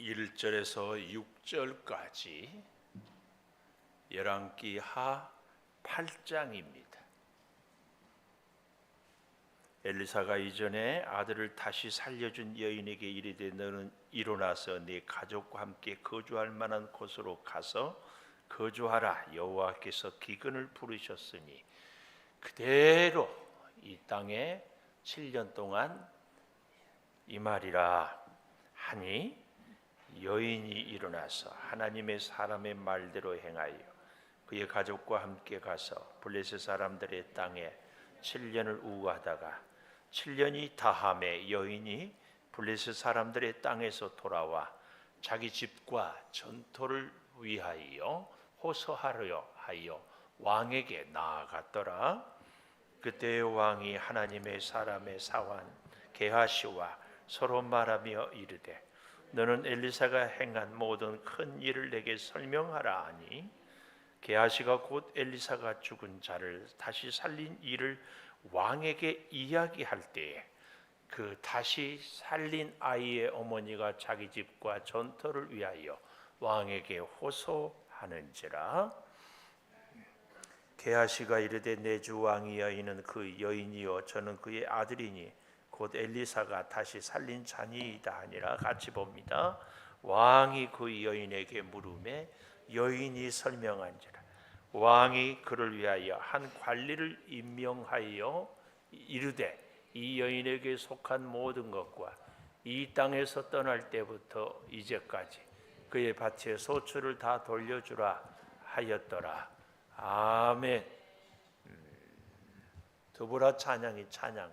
1절에서 6절까지 열왕기하 8장입니다. 엘리사가 이전에 아들을 다시 살려준 여인에게 이르되 너는 일어나서 네 가족과 함께 거주할 만한 곳으로 가서 거주하라. 여호와께서 기근을 부르셨으니 그대로 이 땅에 7년 동안 임하리라 하니 여인이 일어나서 하나님의 사람의 말대로 행하여 그의 가족과 함께 가서 블레셋 사람들의 땅에 7년을 우거하다가 7년이 다함에 여인이 블레셋 사람들의 땅에서 돌아와 자기 집과 전토를 위하여 호소하려 하여 왕에게 나아갔더라. 그때 왕이 하나님의 사람의 사환 게하시와 서로 말하며 이르되 너는 엘리사가 행한 모든 큰 일을 내게 설명하라 하니 게하시가 곧 엘리사가 죽은 자를 다시 살린 일을 왕에게 이야기할 때에 그 다시 살린 아이의 어머니가 자기 집과 전토를 위하여 왕에게 호소하는지라. 게하시가 이르되 내 주 왕이여 이는 그 여인이요 저는 그의 아들이니 곧 엘리사가 다시 살린 자니이다 하니라. 같이 봅니다. 왕이 그 여인에게 물으매 여인이 설명한지라. 왕이 그를 위하여 한 관리를 임명하여 이르되 이 여인에게 속한 모든 것과 이 땅에서 떠날 때부터 이제까지 그의 밭의 소출을 다 돌려주라 하였더라. 아멘. 두부라 찬양이 찬양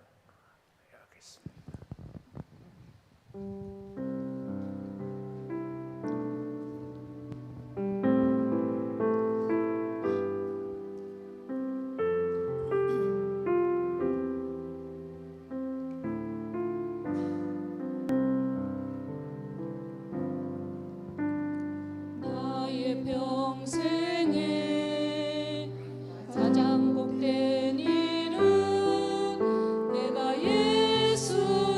하겠습니다. 나의 평생에 가장 복된 일은 내가 예수님을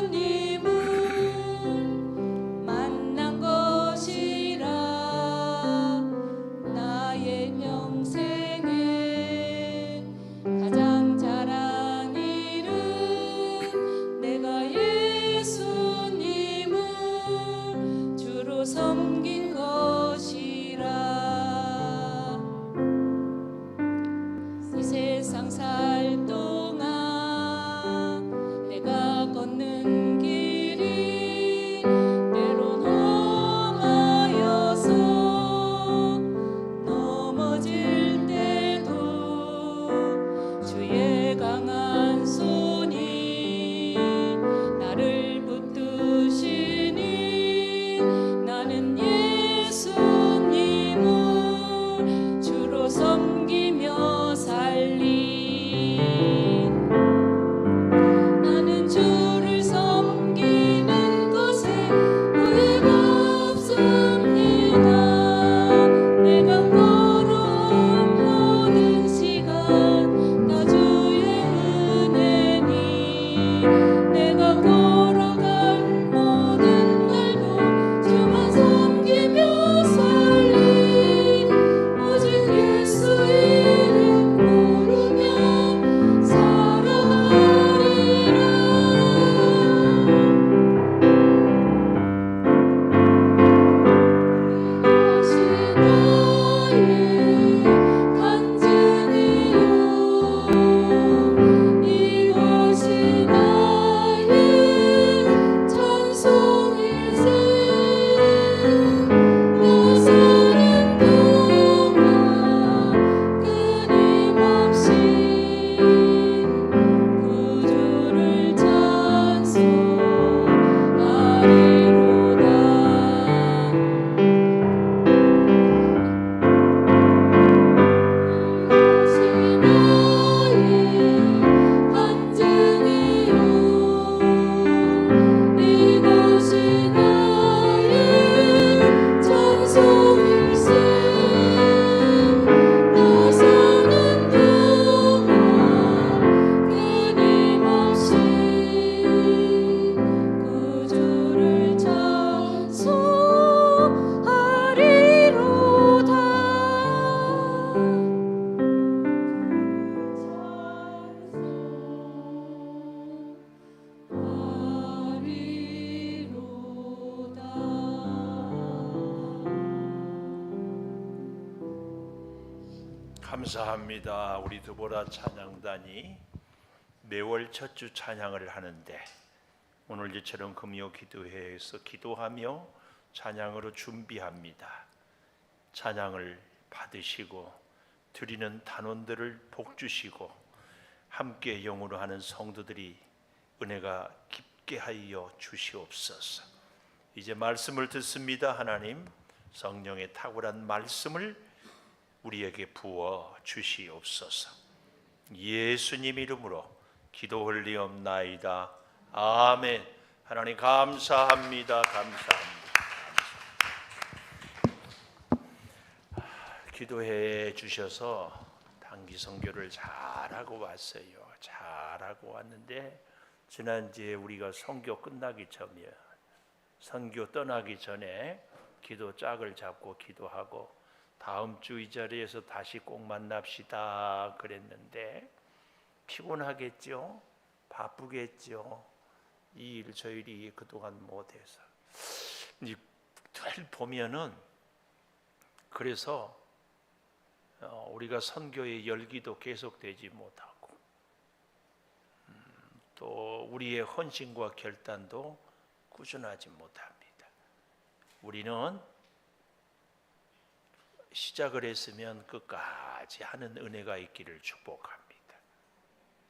감사합니다. 우리 드보라 찬양단이 매월 첫 주 찬양을 하는데 오늘 이처럼 금요 기도회에서 기도하며 찬양으로 준비합니다. 찬양을 받으시고 드리는 단원들을 복 주시고 함께 영으로 하는 성도들이 은혜가 깊게 하여 주시옵소서. 이제 말씀을 듣습니다. 하나님, 성령의 탁월한 말씀을 우리에게 부어 주시옵소서. 예수님 이름으로 기도 올리옵나이다. 아멘. 하나님 감사합니다. 감사합니다. 기도해 주셔서 단기 선교를 잘하고 왔어요. 잘하고 왔는데 지난주에 우리가 선교 끝나기 전이에요. 선교 떠나기 전에 기도 짝을 잡고 기도하고 다음 주 이 자리에서 다시 꼭 만납시다 그랬는데 피곤하겠죠? 바쁘겠죠? 이 일 저 일이 그동안 못해서 늘 보면은 그래서 우리가 선교의 열기도 계속되지 못하고 또 우리의 헌신과 결단도 꾸준하지 못합니다. 우리는 시작을 했으면 끝까지 하는 은혜가 있기를 축복합니다.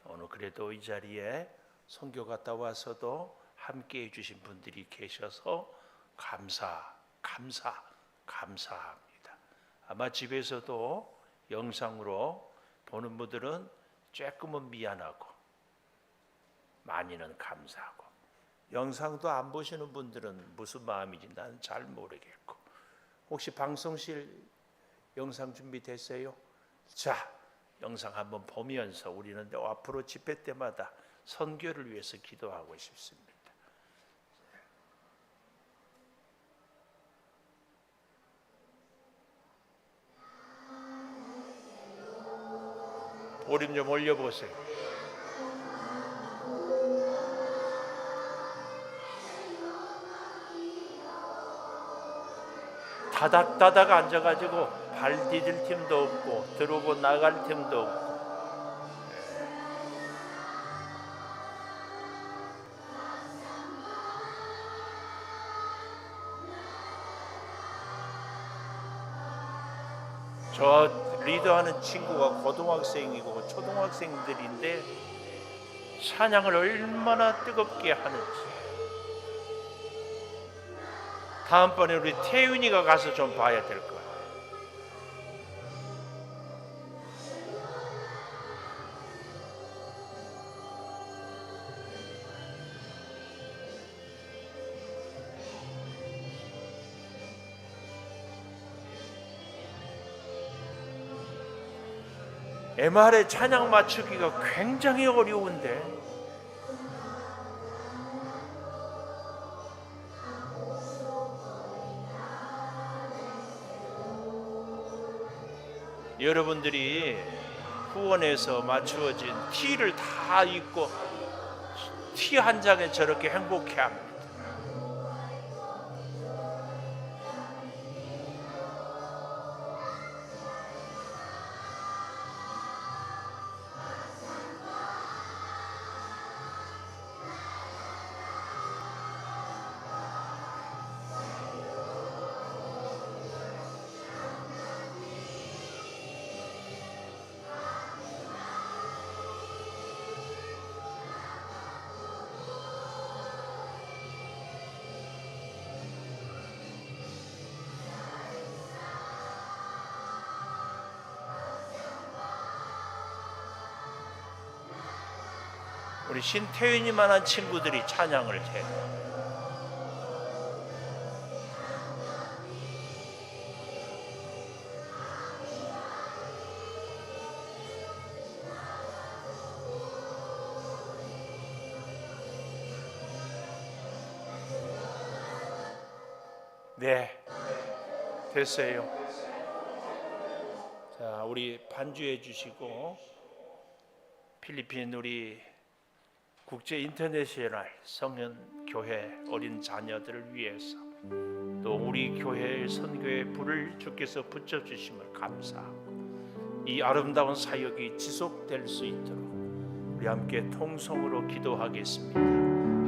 오늘 그래도 이 자리에 선교 갔다 와서도 함께 해주신 분들이 계셔서 감사합니다. 아마 집에서도 영상으로 보는 분들은 조금은 미안하고 많이는 감사하고 영상도 안 보시는 분들은 무슨 마음인지 나는 잘 모르겠고 혹시 방송실 영상 준비됐어요? 자, 영상 한번 보면서 우리는 앞으로 집회 때마다 선교를 위해서 기도하고 싶습니다. 볼륨 좀 올려보세요. 다닥다닥 앉아가지고 발 디딜 틈도 없고 들어오고 나갈 틈도 없고 저 리더하는 친구가 고등학생이고 초등학생들인데 찬양을 얼마나 뜨겁게 하는지 다음번에 우리 태윤이가 가서 좀 봐야 될 거야. MR에 찬양 맞추기가 굉장히 어려운데 여러분들이 후원해서 맞추어진 티를 다 입고 티 한 장에 저렇게 행복해합니다. 우리 신태윤이만한 친구들이 찬양을 해요. 네, 됐어요. 자, 우리 반주해 주시고 필리핀 우리 국제 인터내셔널 성연 교회 어린 자녀들을 위해서 또 우리 교회의 선교의 불을 주께서 붙여 주심을 감사하고 이 아름다운 사역이 지속될 수 있도록 우리 함께 통성으로 기도하겠습니다.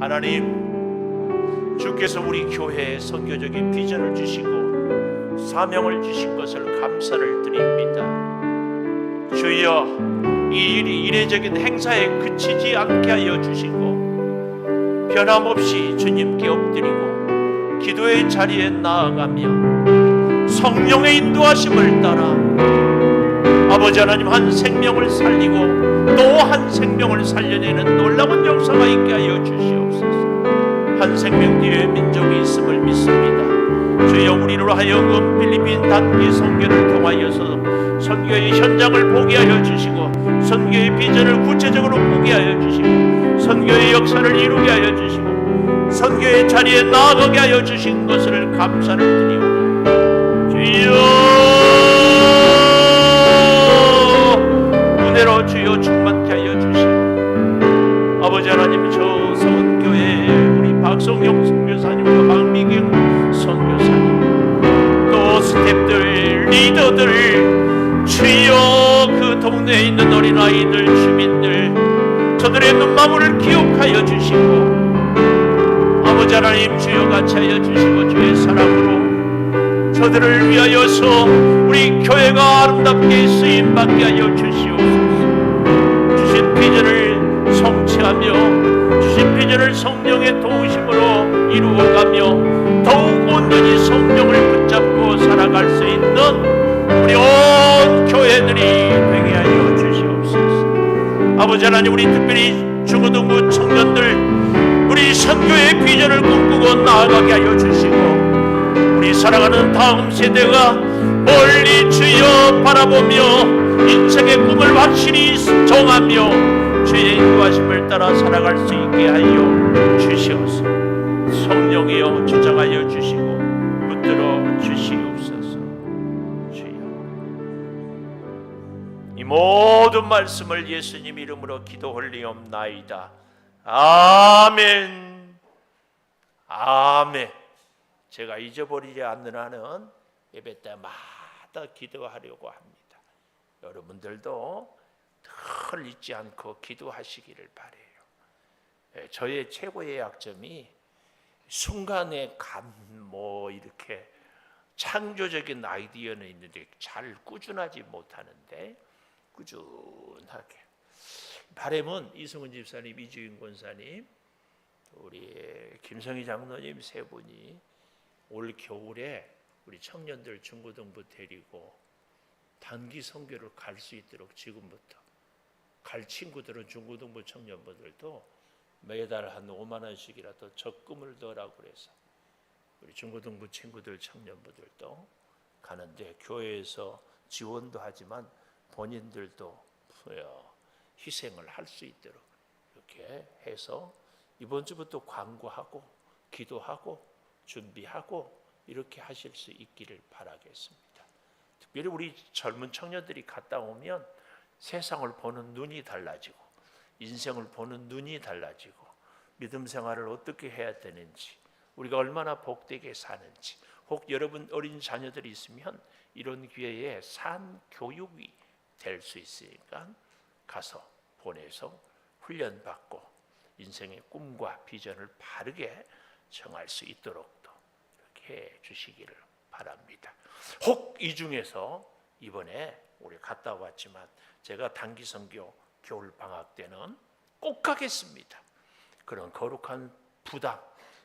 하나님, 주께서 우리 교회에 선교적인 비전을 주시고 사명을 주신 것을 감사를 드립니다. 주여, 이 일이 이례적인 행사에 그치지 않게 하여 주시고 변함없이 주님께 엎드리고 기도의 자리에 나아가며 성령의 인도하심을 따라 아버지 하나님, 한 생명을 살리고 또 한 생명을 살려내는 놀라운 역사가 있게 하여 주시옵소서. 한 생명 뒤에 민족이 있음을 믿습니다. 주여, 우리로 하여금 필리핀 단기 선교를 통하여서 선교의 현장을 보게 하여 주시고 선교의 비전을 구체적으로 보게 하여 주시고 선교의 역사를 이루게 하여 주시고 선교의 자리에 나아가게 하여 주신 것을 감사를 드리오니 주여, 은혜로 주여 충만케 하여 주시고 아버지 하나님, 저 서원교회 우리 박성용 선교사님과 박미경 선교사님 또 스태프들, 리더들, 주여 그 동네에 있는 어린아이들, 주민들, 저들의 눈망울을 기억하여 주시고 아버지 하나님, 주여 같이 하여 주시고 주의 사랑으로 저들을 위하여서 우리 교회가 아름답게 쓰임받게 하여 주시옵소서. 주신 비전을 성취하며 주신 비전을 성령의 도우심으로 이루어가며 더욱 온전히 성령을 붙잡고 살아갈 수 있는 우리 온 교회들이 되게 하여 주시옵소서. 아버지 하나님, 우리 특별히 중고등부 청년들 우리 선교의 비전을 꿈꾸고 나아가게 하여 주시고 우리 살아가는 다음 세대가 멀리 주여 바라보며 인생의 꿈을 확실히 정하며 주의 인도하심을 따라 살아갈 수 있게 하여 주시옵소서. 성령이여 주장하여 주시고 붙들어 주시옵소서. 주여, 이 모든 말씀을 예수님 이름으로 기도 올리옵나이다. 아멘. 아멘. 제가 잊어버리지 않는 한은 예배 때마다 기도하려고 합니다. 여러분들도 늘 잊지 않고 기도하시기를 바라요. 저의 최고의 약점이 순간에 이렇게 창조적인 아이디어는 있는데 잘 꾸준하지 못하는데 꾸준하게 바람은 이승훈 집사님, 이주인 권사님, 우리 김성희 장로님 세 분이 올 겨울에 우리 청년들 중고등부 데리고 단기 선교를 갈 수 있도록 지금부터 갈 친구들은 중고등부 청년분들도 매달 한 5만 원씩이라도 적금을 넣으라고 그래서 우리 중고등부 친구들 청년분들도 가는데 교회에서 지원도 하지만 본인들도 희생을 할 수 있도록 이렇게 해서 이번 주부터 광고하고 기도하고 준비하고 이렇게 하실 수 있기를 바라겠습니다. 특별히 우리 젊은 청년들이 갔다 오면 세상을 보는 눈이 달라지고 인생을 보는 눈이 달라지고 믿음 생활을 어떻게 해야 되는지, 우리가 얼마나 복되게 사는지, 혹 여러분 어린 자녀들이 있으면 이런 기회에 산 교육이 될 수 있으니까 가서 보내서 훈련받고 인생의 꿈과 비전을 바르게 정할 수 있도록 또 이렇게 해 주시기를 바랍니다. 혹 이 중에서 이번에 우리 갔다 왔지만 제가 단기 선교 겨울 방학 때는 꼭 가겠습니다. 그런 거룩한 부담,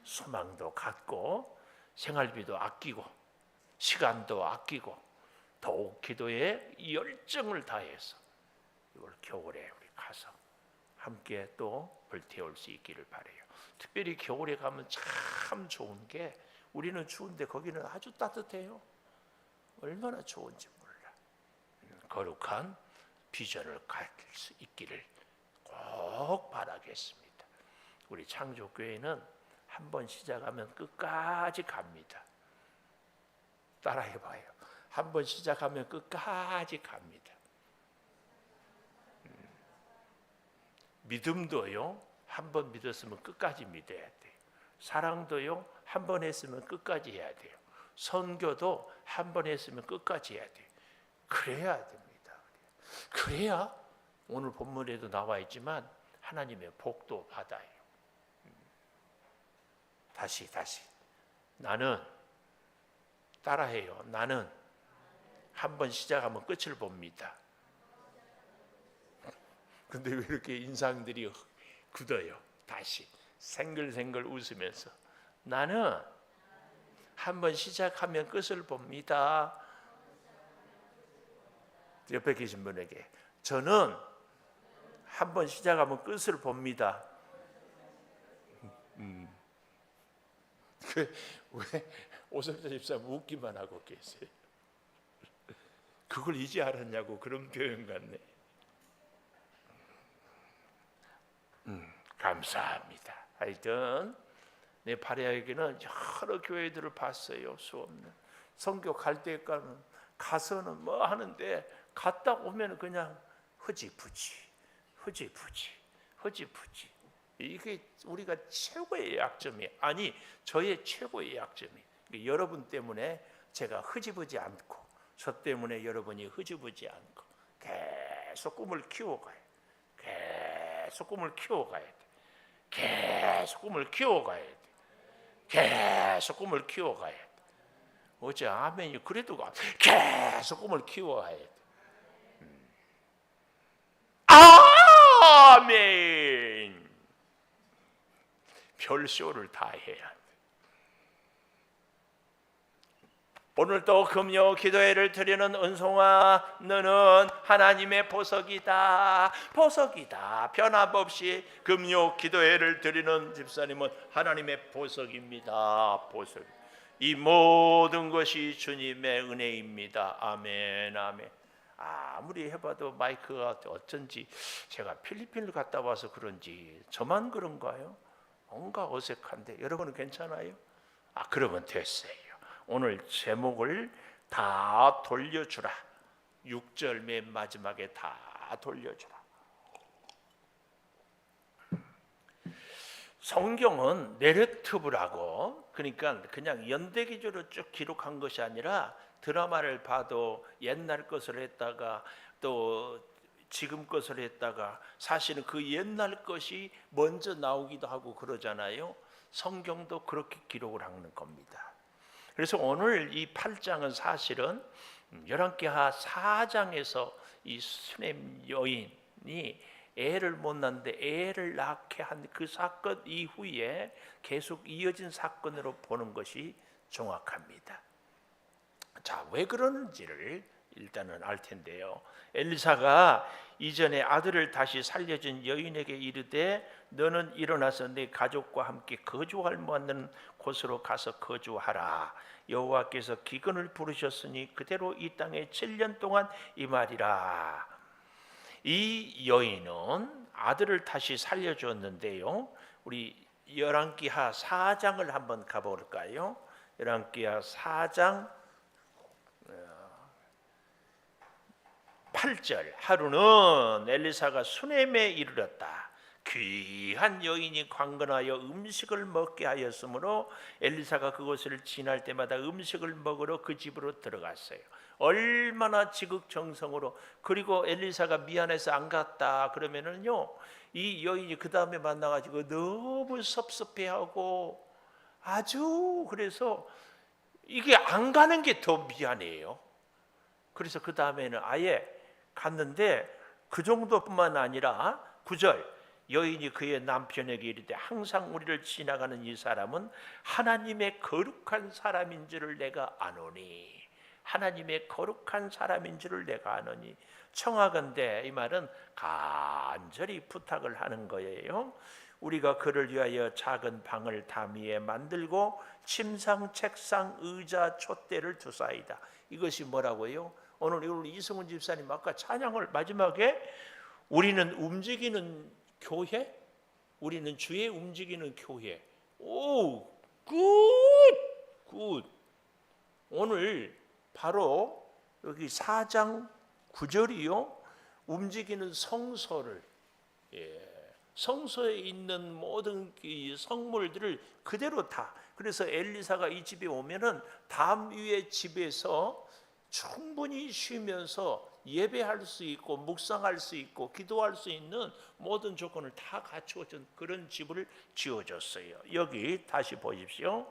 소망도 갖고 생활비도 아끼고 시간도 아끼고 더욱 기도에 열정을 다해서 이걸 겨울에 우리 가서 함께 또 불태울 수 있기를 바라요. 특별히 겨울에 가면 참 좋은 게 우리는 추운데 거기는 아주 따뜻해요. 얼마나 좋은지 몰라. 거룩한 비전을 가질 수 있기를 꼭 바라겠습니다. 우리 창조교회는 한번 시작하면 끝까지 갑니다. 따라해봐요. 한번 시작하면 끝까지 갑니다. 믿음도요, 한번 믿었으면 끝까지 믿어야 돼요. 사랑도요, 한번 했으면 끝까지 해야 돼요. 선교도 한번 했으면 끝까지 해야 돼요. 그래야 됩니다. 그래야 오늘 본문에도 나와 있지만 하나님의 복도 받아요. 다시 나는 따라해요. 나는 한번 시작하면 끝을 봅니다. 근데 왜 이렇게 인상들이 굳어요? 다시 생글생글 웃으면서 나는 한번 시작하면 끝을 봅니다. 옆에 계신 분에게 저는 한번 시작하면 끝을 봅니다. 왜 오석자 집사님 웃기만 하고 계세요? 그걸 이제 알았냐고 그런 표현 같네. 감사합니다. 하여튼 내 발야에게는 여러 교회들을 봤어요. 수 없는 선교 갈 때까지는 가서는 뭐 하는데 갔다 오면 그냥 흐지부지 이게 우리가 최고의 약점이 아니 저의 최고의 약점이 여러분 때문에 제가 흐지부지 않고 저 때문에 여러분이 흐지부지 않고 계속 꿈을 키워가요. 계속 꿈을 키워가야 돼. 계속 꿈을 키워가야 돼. 계속 꿈을 키워가야 돼. 어째 아멘이 그래도 계속 꿈을 키워가야 돼. 아멘. 별쇼를 다 해야 돼. 오늘도 금요 기도회를 드리는 은송아 너는 하나님의 보석이다. 변함없이 금요 기도회를 드리는 집사님은 하나님의 보석입니다. 보석. 이 모든 것이 주님의 은혜입니다. 아멘 아멘. 아무리 해봐도 마이크가 어쩐지 제가 필리핀을 갔다 와서 그런지 저만 그런가요? 뭔가 어색한데 여러분은 괜찮아요? 그러면 됐어요. 오늘 제목을 다 돌려주라. 6절 맨 마지막에 다 돌려주라. 성경은 내러티브라고 그러니까 그냥 연대기조로 쭉 기록한 것이 아니라 드라마를 봐도 옛날 것을 했다가 또 지금 것을 했다가 사실은 그 옛날 것이 먼저 나오기도 하고 그러잖아요. 성경도 그렇게 기록을 하는 겁니다. 그래서 오늘 이 8장은 사실은 열왕기하 4장에서 이 수넴 여인이 애를 못 낳는데 애를 낳게 한 그 사건 이후에 계속 이어진 사건으로 보는 것이 정확합니다. 자, 왜 그러는지를 일단은 알 텐데요. 엘리사가 이전에 아들을 다시 살려준 여인에게 이르되 너는 일어나서 네 가족과 함께 거주할 만한 곳으로 가서 거주하라. 여호와께서 기근을 부르셨으니 그대로 이 땅에 7년 동안 임하리라. 이 여인은 아들을 다시 살려줬는데요. 우리 열왕기하 4장을 한번 가볼까요? 열왕기하 4장 8절. 하루는 엘리사가 수넴에 이르렀다. 귀한 여인이 관건하여 음식을 먹게 하였으므로 엘리사가 그곳을 지날 때마다 음식을 먹으러 그 집으로 들어갔어요. 얼마나 지극정성으로. 그리고 엘리사가 미안해서 안 갔다 그러면은요 이 여인이 그 다음에 만나가지고 너무 섭섭해하고 아주 그래서 이게 안 가는 게 더 미안해요. 그래서 그 다음에는 아예 갔는데 그 정도뿐만 아니라 9절 여인이 그의 남편에게 이르되 항상 우리를 지나가는 이 사람은 하나님의 거룩한 사람인 줄을 내가 아노니. 하나님의 거룩한 사람인 줄을 내가 아노니. 청하건대 이 말은 간절히 부탁을 하는 거예요. 우리가 그를 위하여 작은 방을 담 위에 만들고 침상, 책상, 의자, 촛대를 두사이다. 이것이 뭐라고요? 오늘 이승훈 집사님 아까 찬양을 마지막에 우리는 움직이는 교회? 우리는 주의 움직이는 교회. 오, 굿. 오늘 바로 여기 4장 9절이요. 움직이는 성소를 성소에 있는 모든 이 성물들을 그대로 다. 그래서 엘리사가 이 집에 오면은 담 위의 집에서 충분히 쉬면서 예배할 수 있고 묵상할 수 있고 기도할 수 있는 모든 조건을 다 갖추어준 그런 집을 지어줬어요. 여기 다시 보십시오.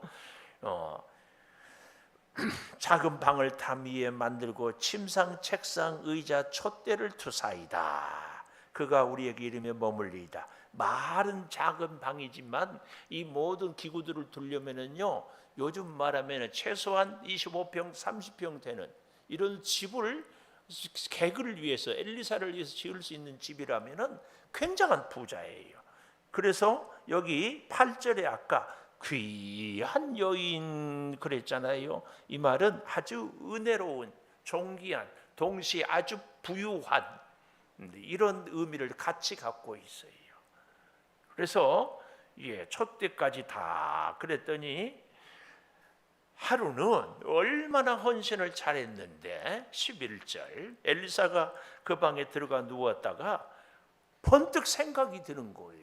작은 방을 담 위에 만들고 침상, 책상, 의자, 촛대를 투사이다. 그가 우리에게 이름에 머물리이다. 말은 작은 방이지만 이 모든 기구들을 두려면은요, 요즘 말하면 최소한 25평, 30평 되는 이런 집을 객을 위해서, 엘리사를 위해서 지을 수 있는 집이라면은 굉장한 부자예요. 그래서 여기 8절에 아까 귀한 여인 그랬잖아요. 이 말은 아주 은혜로운, 존귀한, 동시에 아주 부유한 이런 의미를 같이 갖고 있어요. 그래서 촛대까지 다 그랬더니 하루는 얼마나 헌신을 잘했는데 11절 엘리사가 그 방에 들어가 누웠다가 번뜩 생각이 드는 거예요.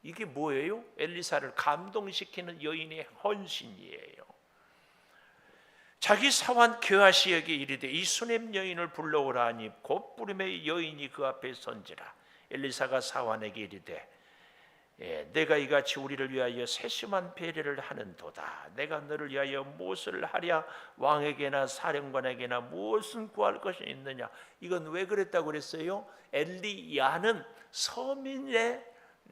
이게 뭐예요? 엘리사를 감동시키는 여인의 헌신이에요. 자기 사환 게하시에게 이르되 이 수넴 여인을 불러오라 하니 곧 부름의 여인이 그 앞에 선지라. 엘리사가 사환에게 이르되 내가 이같이 우리를 위하여 세심한 배려를 하는도다. 내가 너를 위하여 무엇을 하랴? 왕에게나 사령관에게나 무엇은 구할 것이 있느냐? 이건 왜 그랬다고 그랬어요? 엘리야는 서민의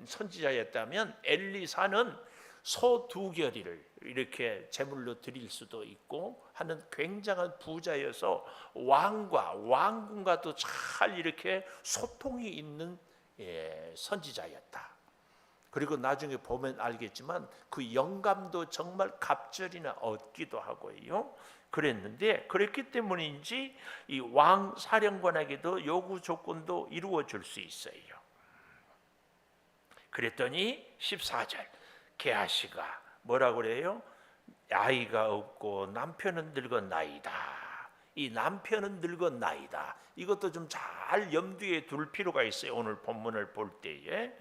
선지자였다면 엘리사는 소 2결이를 이렇게 제물로 드릴 수도 있고 하는 굉장한 부자여서 왕과 왕궁과도 잘 이렇게 소통이 있는 선지자였다. 그리고 나중에 보면 알겠지만 그 영감도 정말 갑절이나 얻기도 하고요. 그랬는데 그랬기 때문인지 이 왕 사령관에게도 요구 조건도 이루어 줄 수 있어요. 그랬더니 14절 게하시가 뭐라고 그래요? 아이가 없고 남편은 늙었나이다. 이 남편은 늙었나이다. 이것도 좀 잘 염두에 둘 필요가 있어요. 오늘 본문을 볼 때에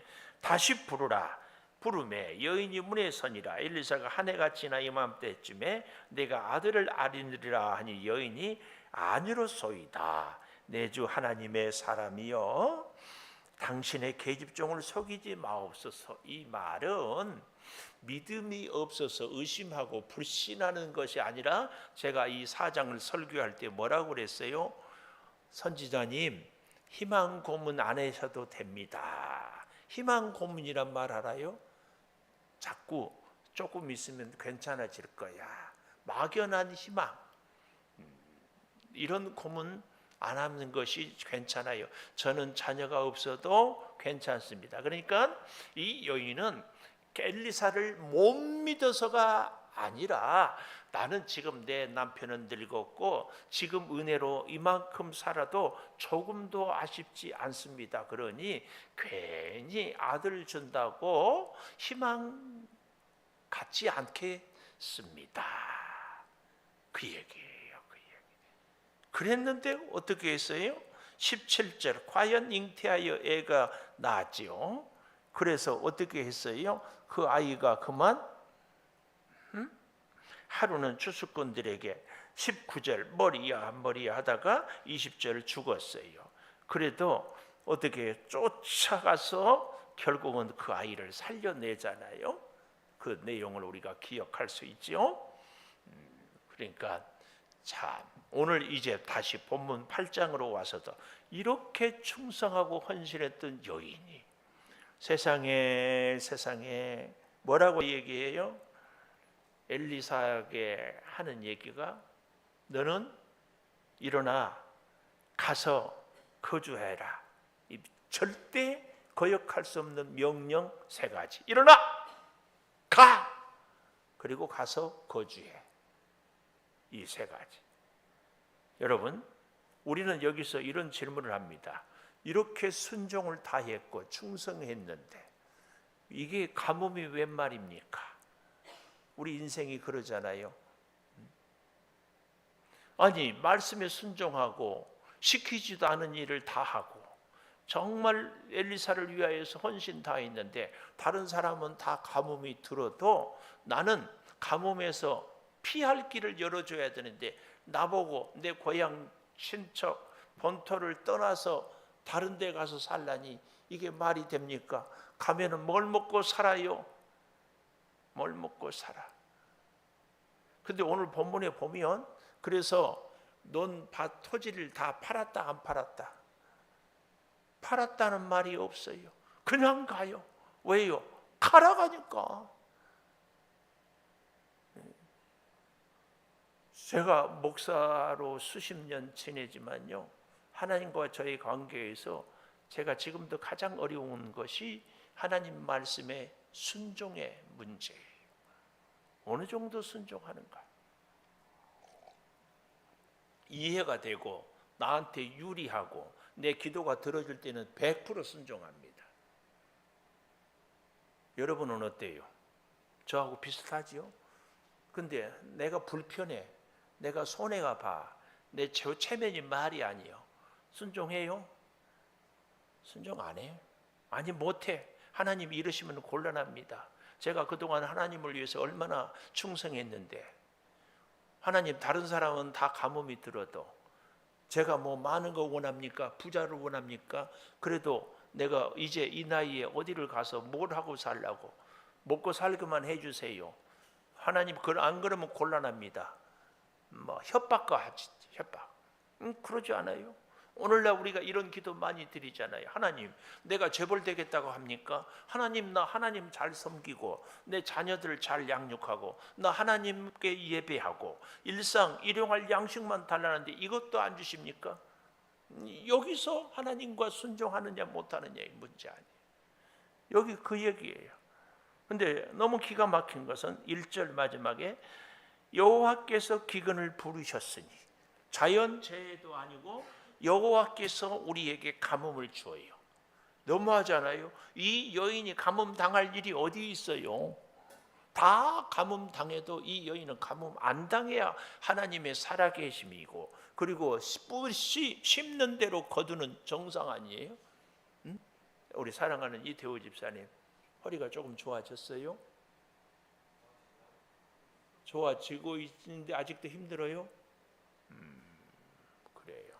다시 부르라. 부름에 여인이 문에 서니라. 엘리사가 한 해가 지나 이맘때쯤에 내가 아들을 아리느리라 하니 여인이 아니로소이다. 내 주 하나님의 사람이여 당신의 계집종을 속이지 마옵소서. 이 말은 믿음이 없어서 의심하고 불신하는 것이 아니라 제가 이 4장을 설교할 때 뭐라고 그랬어요? 선지자님 희망 고문 안 하셔도 됩니다. 희망 고문이란 말 알아요? 자꾸 조금 있으면 괜찮아질 거야. 막연한 희망 이런 고문 안 하는 것이 괜찮아요. 저는 자녀가 없어도 괜찮습니다. 그러니까 이 여인은 엘리사를 못 믿어서가 아니라 나는 지금 내 남편은 늙었고 지금 은혜로 이만큼 살아도 조금도 아쉽지 않습니다. 그러니 괜히 아들 준다고 희망 갖지 않겠습니다. 그 얘기예요. 그 얘기. 그랬는데 어떻게 했어요? 17절 과연 잉태하여 애가 낳았지요. 그래서 어떻게 했어요? 그 아이가 그만 하루는 추수꾼들에게 19절 머리야 머리야 하다가 20절 죽었어요. 그래도 어떻게 쫓아가서 결국은 그 아이를 살려내잖아요. 그 내용을 우리가 기억할 수 있죠. 그러니까 참 오늘 이제 다시 본문 8장으로 와서도 이렇게 충성하고 헌신했던 여인이 세상에 뭐라고 얘기해요? 엘리사에게 하는 얘기가 너는 일어나 가서 거주해라. 절대 거역할 수 없는 명령 3가지. 일어나 가 그리고 가서 거주해. 이 3가지. 여러분 우리는 여기서 이런 질문을 합니다. 이렇게 순종을 다했고 충성했는데 이게 가뭄이 웬 말입니까? 우리 인생이 그러잖아요. 아니 말씀에 순종하고 시키지도 않은 일을 다 하고 정말 엘리사를 위하여서 헌신 다 했는데 다른 사람은 다 가뭄이 들어도 나는 가뭄에서 피할 길을 열어줘야 되는데 나보고 내 고향 친척 본토를 떠나서 다른 데 가서 살라니 이게 말이 됩니까? 가면은 뭘 먹고 살아요? 뭘 먹고 살아? 근데 오늘 본문에 보면 그래서 논밭 토지를 다 팔았다 안 팔았다? 팔았다는 말이 없어요. 그냥 가요. 왜요? 가라가니까. 제가 목사로 수십 년 지내지만요, 하나님과 저의 관계에서 제가 지금도 가장 어려운 것이 하나님 말씀의 순종의 문제예요. 어느 정도 순종하는가? 이해가 되고 나한테 유리하고 내 기도가 들어질 때는 100% 순종합니다. 여러분은 어때요? 저하고 비슷하지요? 근데 내가 불편해, 내가 손해가 봐, 내 체면이 말이 아니요. 순종해요? 순종 안 해요? 아니 못해. 하나님이 이러시면 곤란합니다. 제가 그동안 하나님을 위해서 얼마나 충성했는데, 하나님 다른 사람은 다 가뭄이 들어도 제가 뭐 많은 거 원합니까? 부자를 원합니까? 그래도 내가 이제 이 나이에 어디를 가서 뭘 하고 살라고, 먹고 살기만 해주세요. 하나님 안 그러면 곤란합니다. 뭐 협박과 하지, 협박. 그러지 않아요? 오늘날 우리가 이런 기도 많이 드리잖아요. 하나님, 내가 재벌 되겠다고 합니까? 하나님, 나 하나님 잘 섬기고 내 자녀들을 잘 양육하고 나 하나님께 예배하고 일용할 양식만 달라는데 이것도 안 주십니까? 여기서 하나님과 순종하느냐 못하느냐의 문제 아니에요. 여기 그 얘기예요. 근데 너무 기가 막힌 것은 1절 마지막에 여호와께서 기근을 부르셨으니, 자연재해도 아니고 여호와께서 우리에게 가뭄을 주어요. 너무하잖아요. 이 여인이 가뭄 당할 일이 어디 있어요? 다 가뭄 당해도 이 여인은 가뭄 안 당해야 하나님의 살아계심이고, 그리고 심는 대로 거두는 정상 아니에요? 응? 우리 사랑하는 이태호 집사님, 허리가 조금 좋아졌어요? 좋아지고 있는데 아직도 힘들어요? 그래요.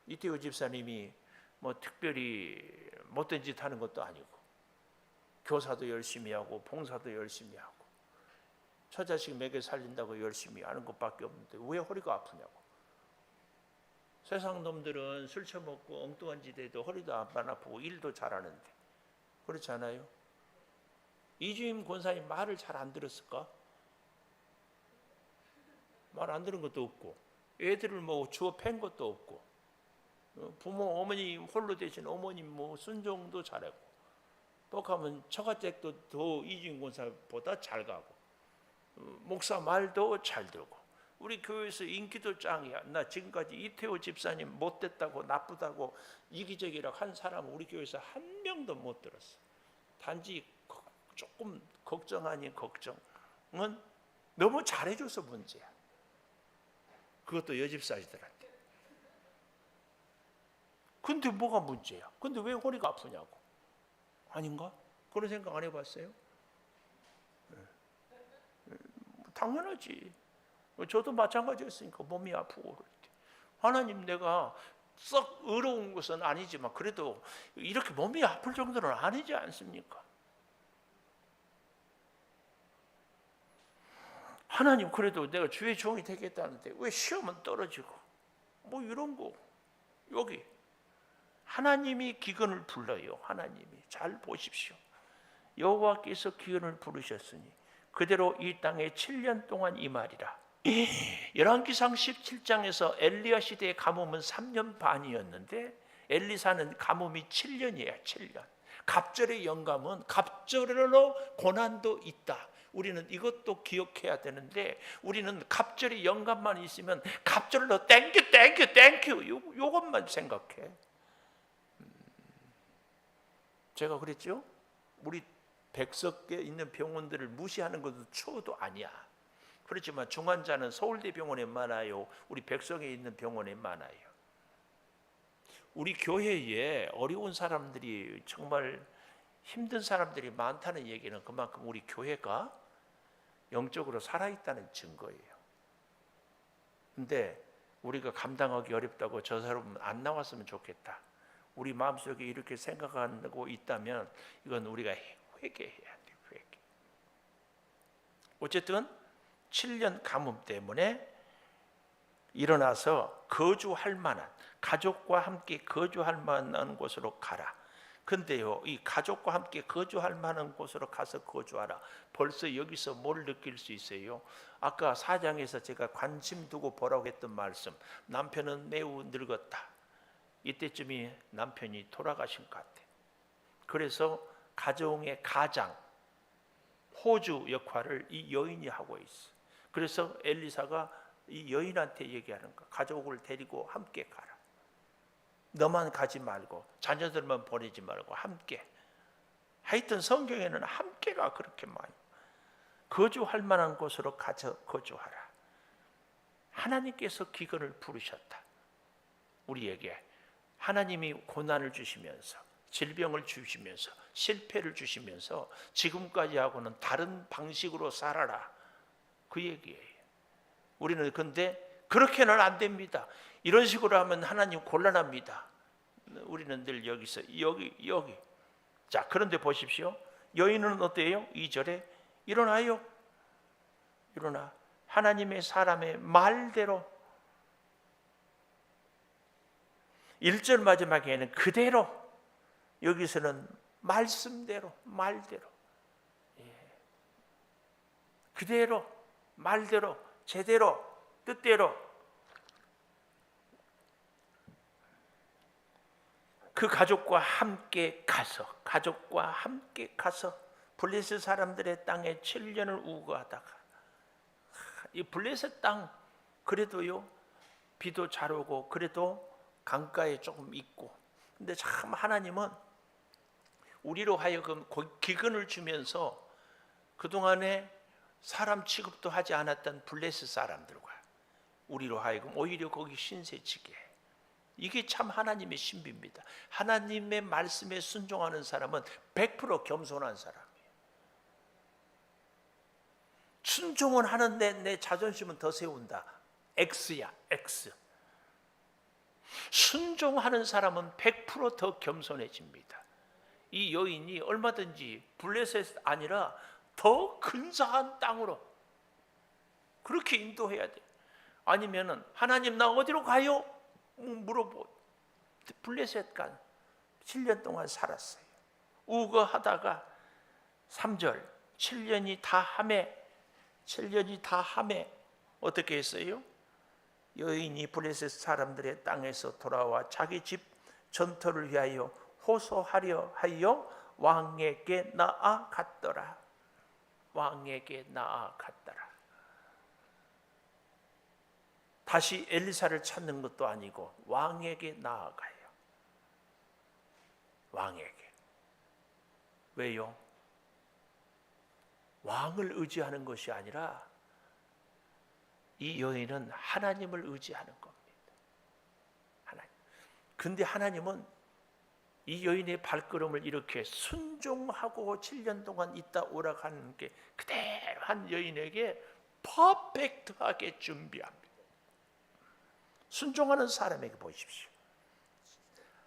이태호 집사님이 뭐 특별히 못된 짓 하는 것도 아니고, 교사도 열심히 하고 봉사도 열심히 하고 처자식 먹여 살린다고 열심히 하는 것밖에 없는데 왜 허리가 아프냐고. 세상 놈들은 술 처먹고 엉뚱한 짓 해도 허리도 안 아프고 일도 잘하는데, 그렇지 않아요? 이주임 권사님 말을 잘 안 들었을까? 말 안 들은 것도 없고, 애들을 뭐 주워 팬 것도 없고, 부모 어머니 홀로 되신 어머님 뭐 순종도 잘하고, 또 가면 처가댁도 더 이주임 권사보다 잘 가고, 목사 말도 잘 들고, 우리 교회에서 인기도 짱이야. 나 지금까지 이태호 집사님 못됐다고 나쁘다고 이기적이라고 한 사람은 우리 교회에서 한 명도 못 들었어. 단지 조금 걱정 아닌 걱정은 너무 잘해줘서 문제야. 그것도 여집사이들한테. 근데 뭐가 문제야? 근데 왜 허리가 아프냐고. 아닌가? 그런 생각 안 해봤어요? 당연하지. 저도 마찬가지였으니까 몸이 아프고 그럴 때. 하나님, 내가 썩 의로운 것은 아니지만 그래도 이렇게 몸이 아플 정도는 아니지 않습니까? 하나님, 그래도 내가 주의 종이 되겠다는데 왜 시험은 떨어지고 뭐 이런 거. 여기 하나님이 기근을 불러요. 하나님이. 잘 보십시오. 여호와께서 기근을 부르셨으니 그대로 이 땅에 7년 동안 임하리라. 열왕기상 17장에서 엘리야 시대의 가뭄은 3년 반이었는데 엘리사는 가뭄이 7년이에요. 7년. 갑절의 영감은 갑절로 고난도 있다. 우리는 이것도 기억해야 되는데, 우리는 갑절의 영감만 있으면 갑절로 땡큐 요것만 생각해. 제가 그랬죠? 우리 백석에 있는 병원들을 무시하는 것도 추호도 아니야. 그렇지만 중환자는 서울대 병원에 많아요. 우리 백석에 있는 병원에 많아요. 우리 교회에 어려운 사람들이, 정말 힘든 사람들이 많다는 얘기는 그만큼 우리 교회가 영적으로 살아있다는 증거예요. 근데 우리가 감당하기 어렵다고 저 사람은 안 나왔으면 좋겠다. 우리 마음속에 이렇게 생각하고 있다면 이건 우리가 회개해야 돼. 회개. 어쨌든 7년 가뭄 때문에 일어나서 거주할 만한, 가족과 함께 거주할 만한 곳으로 가라. 근데요, 이 가족과 함께 거주할 만한 곳으로 가서 거주하라. 벌써 여기서 뭘 느낄 수 있어요? 아까 4장에서 제가 관심 두고 보라고 했던 말씀, 남편은 매우 늙었다. 이때쯤이 남편이 돌아가신 것 같아. 그래서 가정의 가장, 호주 역할을 이 여인이 하고 있어. 그래서 엘리사가 이 여인한테 얘기하는 거야. 가족을 데리고 함께 가라. 너만 가지 말고 자녀들만 보내지 말고 함께. 하여튼 성경에는 함께가 그렇게 많이. 거주할 만한 곳으로 가서 거주하라. 하나님께서 기근을 부르셨다. 우리에게 하나님이 고난을 주시면서, 질병을 주시면서, 실패를 주시면서 지금까지 하고는 다른 방식으로 살아라. 그 얘기예요. 우리는 근데 그렇게는 안 됩니다. 이런 식으로 하면 하나님 곤란합니다. 우리는 늘 여기서 여기. 자, 그런데 보십시오. 여인은 어때요? 2절에 일어나요. 일어나. 하나님의 사람의 말대로. 1절 마지막에는 그대로. 여기서는 말씀대로, 말대로. 그대로, 말대로, 제대로, 뜻대로. 그 가족과 함께 가서 블레셋 사람들의 땅에 7년을 우거하다가, 이 블레셋 땅 그래도요 비도 잘 오고 그래도 강가에 조금 있고, 근데 참 하나님은 우리로 하여금 기근을 주면서 그동안에 사람 취급도 하지 않았던 블레셋 사람들과 우리로 하여금 오히려 거기 신세지게. 이게 참 하나님의 신비입니다. 하나님의 말씀에 순종하는 사람은 100% 겸손한 사람이에요. 순종은 하는데 내 자존심은 더 세운다. X야, X. 순종하는 사람은 100% 더 겸손해집니다. 이 여인이 얼마든지 블레셋 아니라 더 근사한 땅으로 그렇게 인도해야 돼. 아니면은 하나님 나 어디로 가요? 물어보. 블레셋 간 7년 동안 살았어요. 우거하다가 3절 7년이 다 함에 어떻게 했어요? 여인이 블레셋 사람들의 땅에서 돌아와 자기 집 전터를 위하여 호소하려 하여 왕에게 나아갔더라. 왕에게 나아갔더라. 다시 엘리사를 찾는 것도 아니고 왕에게 나아가요. 왕에게. 왜요? 왕을 의지하는 것이 아니라 이 여인은 하나님을 의지하는 겁니다. 하나님. 근데 하나님은 이 여인의 발걸음을 이렇게 순종하고 7년 동안 있다 오락하는 게 그대로 한 여인에게 퍼펙트하게 준비합니다. 순종하는 사람에게 보십시오.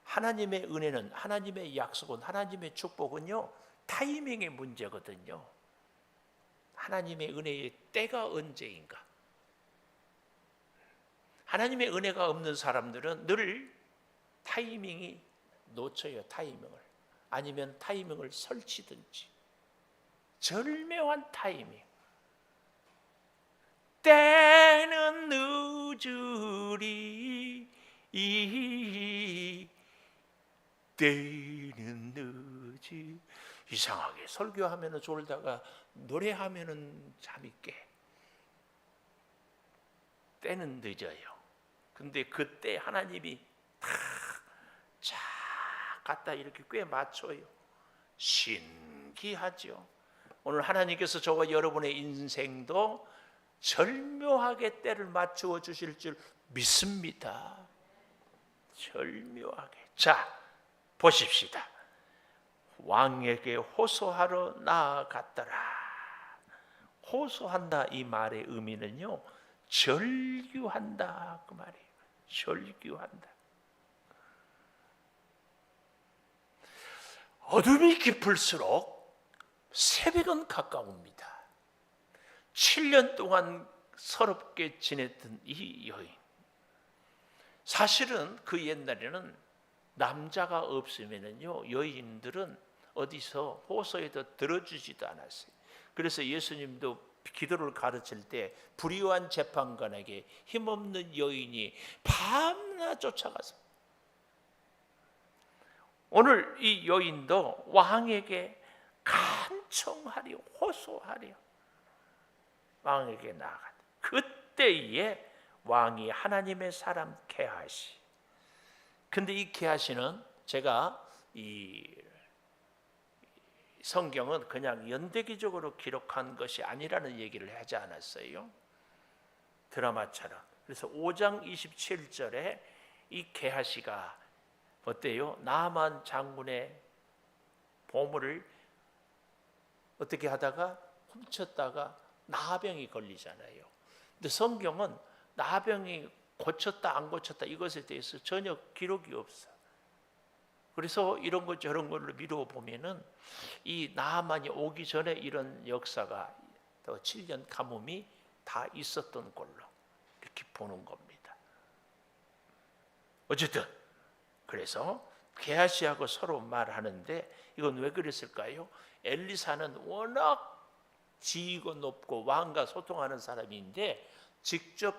하나님의 은혜는, 하나님의 약속은, 하나님의 축복은요 타이밍의 문제거든요. 하나님의 은혜의 때가 언제인가? 하나님의 은혜가 없는 사람들은 늘 타이밍이 놓쳐요. 타이밍을. 아니면 타이밍을 설치든지. 절묘한 타이밍. 때는 늦으리 때는 늦지. 이상하게 설교하면은 졸다가 노래하면은 잠이 깨. 때는 늦어요. 근데 그때 하나님이 자 갖다 이렇게 꽤 맞춰요. 신기하죠. 오늘 하나님께서 저와 여러분의 인생도 절묘하게 때를 맞추어 주실 줄 믿습니다. 절묘하게. 자, 보십시다. 왕에게 호소하러 나아갔더라. 호소한다 이 말의 의미는요, 절규한다 그 말이에요. 절규한다. 어둠이 깊을수록 새벽은 가까웁니다. 7년 동안 서럽게 지냈던 이 여인, 사실은 그 옛날에는 남자가 없으면요 여인들은 어디서 호소해도 들어주지도 않았어요. 그래서 예수님도 기도를 가르칠 때 불의한 재판관에게 힘없는 여인이 밤낮 쫓아가서, 오늘 이 여인도 왕에게 간청하려 호소하려 왕에게 나아갔다. 그때에 왕이 하나님의 사람 게하시, 근데 이 게하시는 제가 이 성경은 그냥 연대기적으로 기록한 것이 아니라는 얘기를 하지 않았어요? 드라마처럼. 그래서 5장 27절에 이 게하시가 어때요? 나만 장군의 보물을 어떻게 하다가 훔쳤다가 나병이 걸리잖아요. 근데 성경은 나병이 고쳤다 안 고쳤다 이것에 대해서 전혀 기록이 없어. 그래서 이런 것 저런 걸로 미루어 보면은 이 나하만이 오기 전에 이런 역사가 또 7년 가뭄이 다 있었던 걸로 이렇게 보는 겁니다. 어쨌든 그래서 게하시하고 서로 말하는데 이건 왜 그랬을까요? 엘리사는 워낙 지위가 높고 왕과 소통하는 사람인데 직접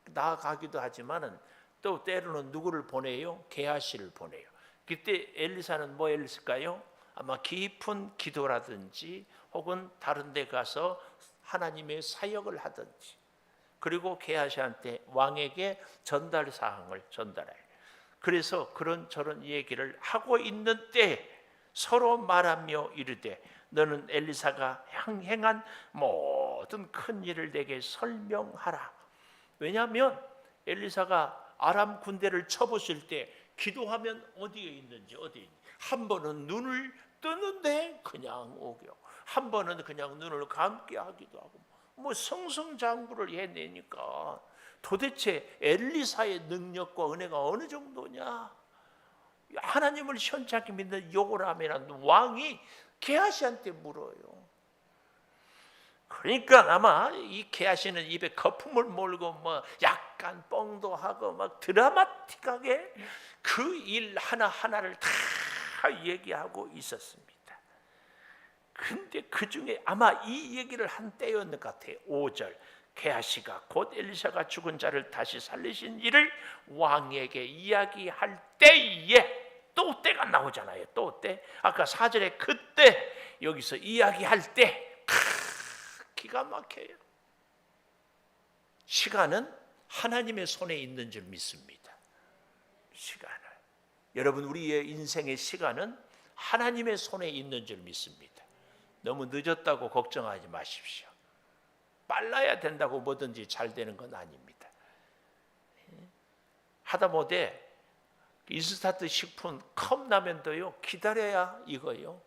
나아가기도 하지만은 또 때로는 누구를 보내요? 게하시를 보내요. 그때 엘리사는 뭐 했을까요? 아마 깊은 기도라든지 혹은 다른 데 가서 하나님의 사역을 하든지, 그리고 게하시한테 왕에게 전달 사항을 전달해요. 그래서 그런저런 얘기를 하고 있는 때 서로 말하며 이르되 너는 엘리사가 행한 모든 큰 일을 내게 설명하라. 왜냐하면 엘리사가 아람 군대를 쳐부실 때 기도하면 어디에 있는지 한 번은 눈을 뜨는데 그냥 오고, 한 번은 그냥 눈을 감게 하기도 하고, 뭐 성성장구를 해내니까 도대체 엘리사의 능력과 은혜가 어느 정도냐? 하나님을 현찮게 믿는 요람이라는 왕이 게하시한테 물어요. 그러니까 아마 이 게하시는 입에 거품을 몰고 뭐 약간 뻥도 하고 막 드라마틱하게 그 일 하나하나를 다 얘기하고 있었습니다. 근데 그 중에 아마 이 얘기를 한 때였는 것 같아요. 5절, 게하시가 곧 엘리사가 죽은 자를 다시 살리신 일을 왕에게 이야기할 때에, 또 때가 나오잖아요. 또 때. 아까 4절에 그때, 여기서 이야기할 때 기가 막혀요. 시간은 하나님의 손에 있는 줄 믿습니다. 시간을, 여러분 우리의 인생의 시간은 하나님의 손에 있는 줄 믿습니다. 너무 늦었다고 걱정하지 마십시오. 빨라야 된다고 뭐든지 잘 되는 건 아닙니다. 하다못해 인스턴트 식품 컵라면도요 기다려야 이거요.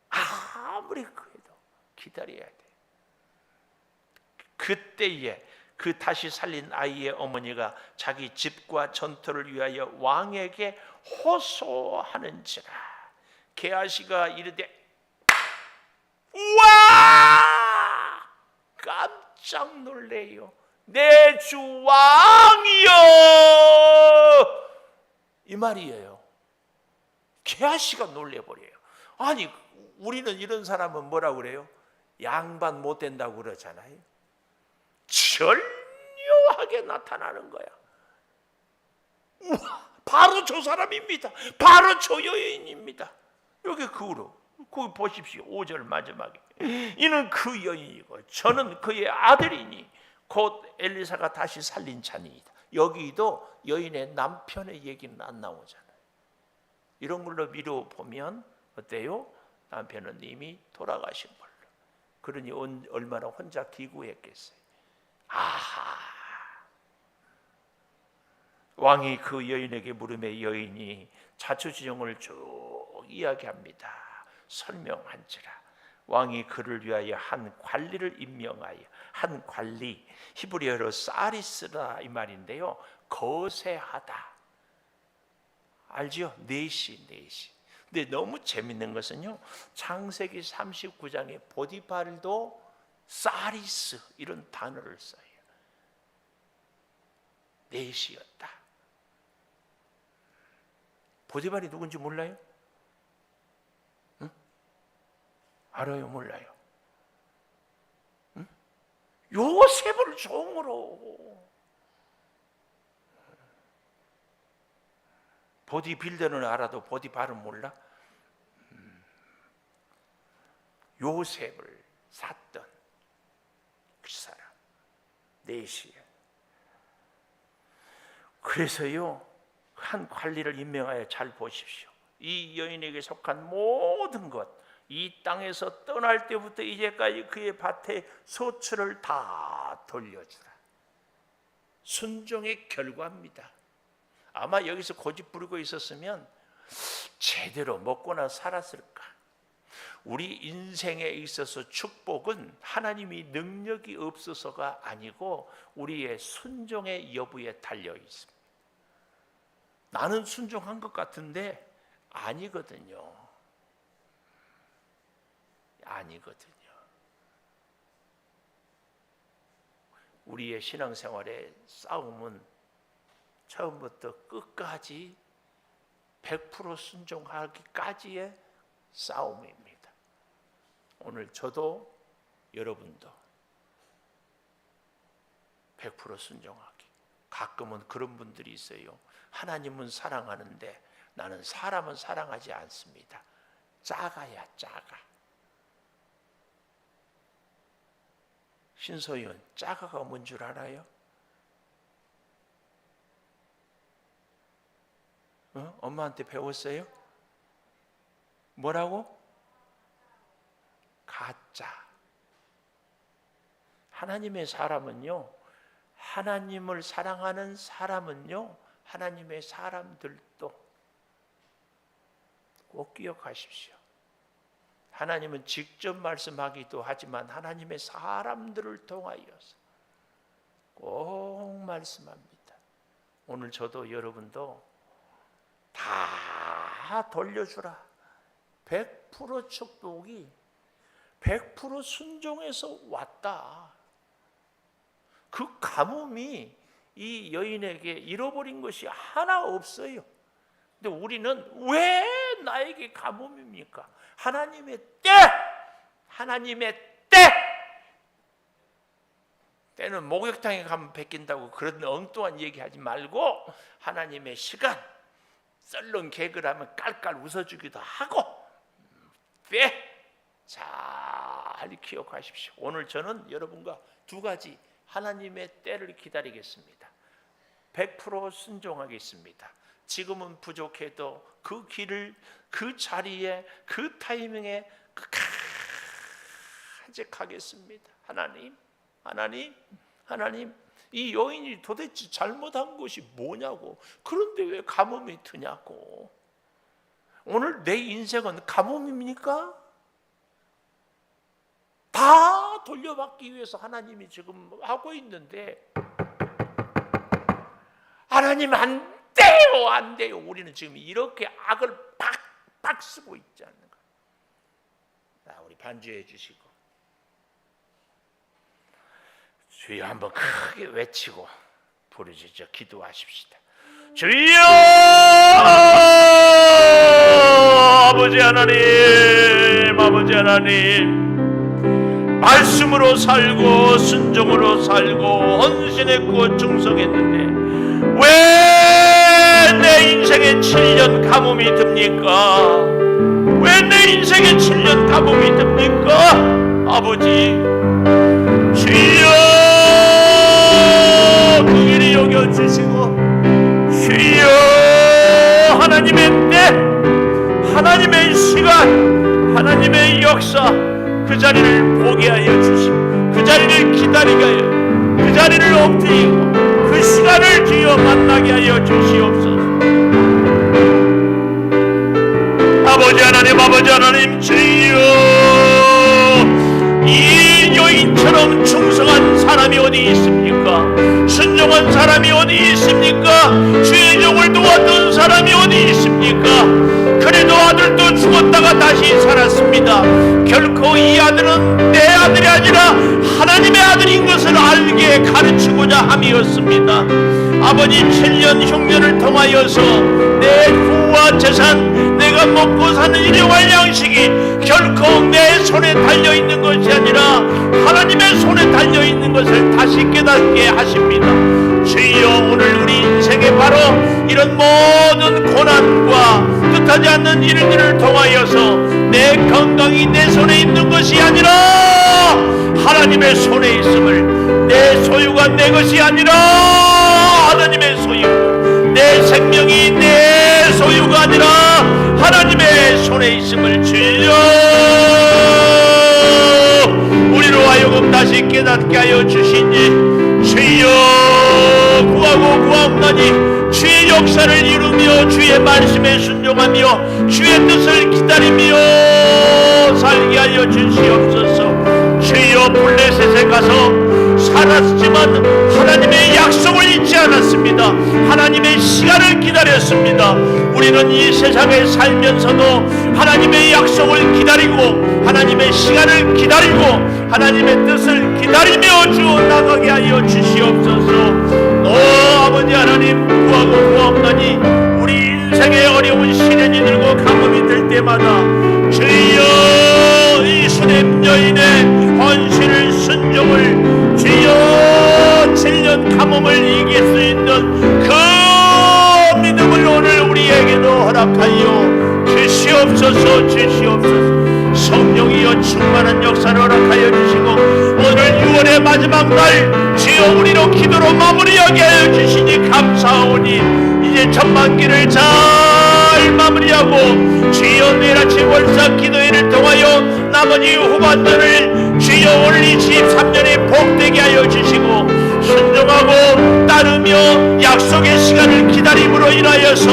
아무리 그래도 기다려야 돼. 그때에 그 다시 살린 아이의 어머니가 자기 집과 전토를 위하여 왕에게 호소하는지라. 게하시가 이르되 우와! 깜짝 놀래요. 내 주 왕이여! 이 말이에요. 게하시가 놀래버려요. 아니 우리는 이런 사람은 뭐라고 그래요? 양반 못 된다고 그러잖아요. 절묘하게 나타나는 거야. 우와, 바로 저 사람입니다. 바로 저 여인입니다. 여기 그 후로 거기 보십시오. 5절 마지막에 이는 그 여인이고 저는 그의 아들이니 곧 엘리사가 다시 살린 자니이다. 여기도 여인의 남편의 얘기는 안 나오잖아요. 이런 걸로 미루어 보면 어때요? 남편은 이미 돌아가신 걸로. 그러니 얼마나 혼자 기구했겠어요. 아하. 왕이 그 여인에게 물음에 여인이 자초지종을 쭉 이야기합니다. 설명한지라. 왕이 그를 위하여 한 관리를 임명하여, 한 관리, 히브리어로 사리스라 이 말인데요, 거세하다. 알지요? 내시. 근데 너무 재밌는 것은요, 창세기 39장에 보디발도 사리스 이런 단어를 써요. 내시였다. 보디발이 누군지 몰라요? 응? 알아요? 몰라요? 응? 요셉을 종으로. 보디빌더는 알아도 보디발은 몰라? 요셉을 샀던 그 사람, 내시. 그래서요, 한 관리를 임명하여, 잘 보십시오, 이 여인에게 속한 모든 것, 이 땅에서 떠날 때부터 이제까지 그의 밭에 소출을 다 돌려주라. 순종의 결과입니다. 아마 여기서 고집 부리고 있었으면 제대로 먹고나 살았을까? 우리 인생에 있어서 축복은 하나님이 능력이 없어서가 아니고 우리의 순종의 여부에 달려 있습니다. 나는 순종한 것 같은데 아니거든요. 우리의 신앙생활의 싸움은 처음부터 끝까지 100% 순종하기까지의 싸움입니다. 오늘 저도 여러분도 100% 순종하기. 가끔은 그런 분들이 있어요. 하나님은 사랑하는데 나는 사람은 사랑하지 않습니다. 작아야 작아. 신소연, 작아가 뭔 줄 알아요? 엄마한테 배웠어요? 뭐라고? 가짜. 하나님의 사람은요, 하나님을 사랑하는 사람은요, 하나님의 사람들도 꼭 기억하십시오. 하나님은 직접 말씀하기도 하지만 하나님의 사람들을 통하여서 꼭 말씀합니다. 오늘 저도 여러분도 다 돌려주라. 100% 축복이 100% 순종해서 왔다. 그 가뭄이 이 여인에게 잃어버린 것이 하나 없어요. 근데 우리는 왜 나에게 가뭄입니까? 하나님의 때! 하나님의 때! 때는 목욕탕에 가면 베낀다고 그런 엉뚱한 얘기하지 말고 하나님의 시간, 썰렁 개그를 하면 깔깔 웃어주기도 하고, 때! 잘 기억하십시오. 오늘 저는 여러분과 두 가지 하나님의 때를 기다리겠습니다. 100% 순종하겠습니다. 지금은 부족해도 그 길을, 그 자리에, 그 타이밍에 끝까지 가겠습니다. 하나님, 이 여인이 도대체 잘못한 것이 뭐냐고. 그런데 왜 가뭄이 드냐고. 오늘 내 인생은 가뭄입니까? 다 돌려받기 위해서 하나님이 지금 하고 있는데, 하나님 안 돼요. 우리는 지금 이렇게 악을 팍팍 쓰고 있지 않는 거예요. 자, 우리 반주해 주시고 주여 한번 크게 외치고 부르짖어 기도하십시다. 주여! 아버지 하나님, 말씀으로 살고 순종으로 살고 헌신했고 충성했는데 왜 내 인생에 7년 가뭄이 듭니까? 왜 내 인생에 7년 가뭄이 듭니까? 아버지, 주여 그 길이 여겨주시고, 주여 하나님의 때, 하나님의 시간, 하나님의 역사, 그 자리를 보게 하여 주시고, 그 자리를 기다리게 하여, 그 자리를 엎드리고 그 시간을 주여 만나게 하여 주시옵소서. 아버지 하나님, 주여 여인처럼 충성한 사람이 어디 있습니까? 순종한 사람이 어디 있습니까? 주의 종을 도왔던 사람이 어디 있습니까? 그래도 아들도 죽었다가 다시 살았습니다. 결코 이 아들은 내 아들이 아니라 하나님의 아들인 것을 알게 가르치고자 함이었습니다. 아버지 7년 흉년을 통하여서 내 부와 재산, 내가 먹고 사는 일용할 양식이 결코 내 손에 달려있는 것이 아니라 하나님의 손에 달려있는 것을 다시 깨닫게 하십니다. 주여, 오늘 우리 인생에 바로 이런 모든 고난과 뜻하지 않는 일들을 통하여서 내 건강이 내 손에 있는 것이 아니라 하나님의 손에 있음을, 내 소유가 내 것이 아니라 하나님의 소유, 내 생명이 내 소유가 아니라 하나님의 손에 있음을 주여 우리로 하여금 다시 깨닫게 하여 주시니 주여 구하고 구하옵나니 주의 역사를 이루며 주의 말씀에 순종하며 주의 뜻을 기다리며 살게 하여 주시옵소서. 주여, 블레셋에 가서 살았지만 하나님의 약속을 잊지 않았습니다. 하나님의 시간을 기다렸습니다. 우리는 이 세상에 살면서도 하나님의 약속을 기다리고 하나님의 시간을 기다리고 하나님의 뜻을 기다리며 주어 나가게 하여 주시옵소서. 아버지 하나님, 구하고 구하옵나니 우리 인생의 어려운 시련이 들고 감염이 될 때마다 주여 이 수냄 여인의 헌신을, 순종을, 주여 7년 가뭄을 이길 수 있는 그 믿음을 오늘 우리에게도 허락하여 주시옵소서. 주시옵소서. 성령이여 충만한 역사를 허락하여 주시고 오늘 6월의 마지막 날 주여 우리로 기도로 마무리하게 하여 주시니 감사하오니 이제 천만기를 잘 마무리하고 주여 내일 아침 월사 기도회를 통하여 나머지 후반전을 주여 오늘 23년이 복되게 하여 주시고 순종하고 따르며 약속의 시간을 기다림으로 인하여서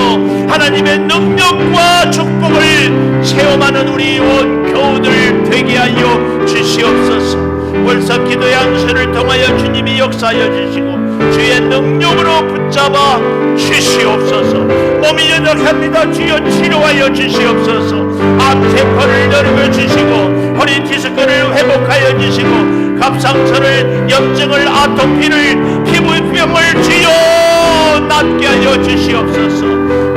하나님의 능력과 축복을 체험하는 우리 온 교우들 되게 하여 주시옵소서. 월사 기도 양수를 통하여 주님이 역사하여 주시고 주의 능력으로 붙잡아 주시옵소서. 몸이 연약합니다. 주여 치료하여 주시옵소서. 암세포를 열어 주시고 허리 디스크를 회복하여 주시고 갑상선을, 염증을, 아토피를, 피부병을 주여 낫게 하여 주시옵소서.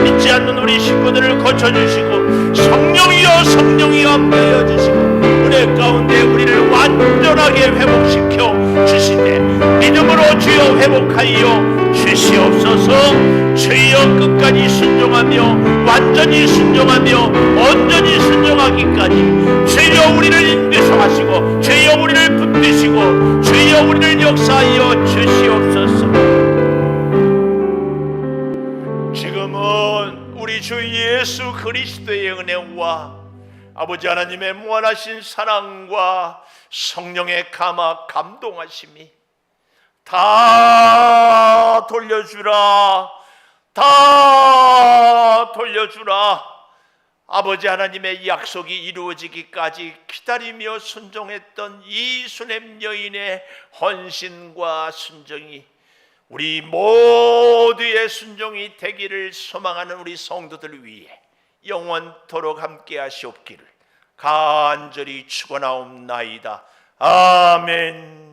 믿지 않는 우리 식구들을 고쳐주시고 성령이여 성령이여 함께하여 주시고 은혜 가운데 우리를 완전하게 회복시켜 주시되 믿음으로 주여 회복하여 주시옵소서. 주여 끝까지 순종하며 완전히 순종하며 온전히 순종하기까지 주여 우리를 인도하시고 주여 우리를 붙드시고 주여 우리를 역사하여 주시옵소서. 지금은 우리 주 예수 그리스도의 은혜와 아버지 하나님의 무한하신 사랑과 성령의 감화 감동하심이 다 돌려주라, 다 돌려주라. 아버지 하나님의 약속이 이루어지기까지 기다리며 순종했던 이 수냄 여인의 헌신과 순종이 우리 모두의 순종이 되기를 소망하는 우리 성도들 위해 영원토록 함께 하시옵기를 간절히 축원하옵나이다. 아멘.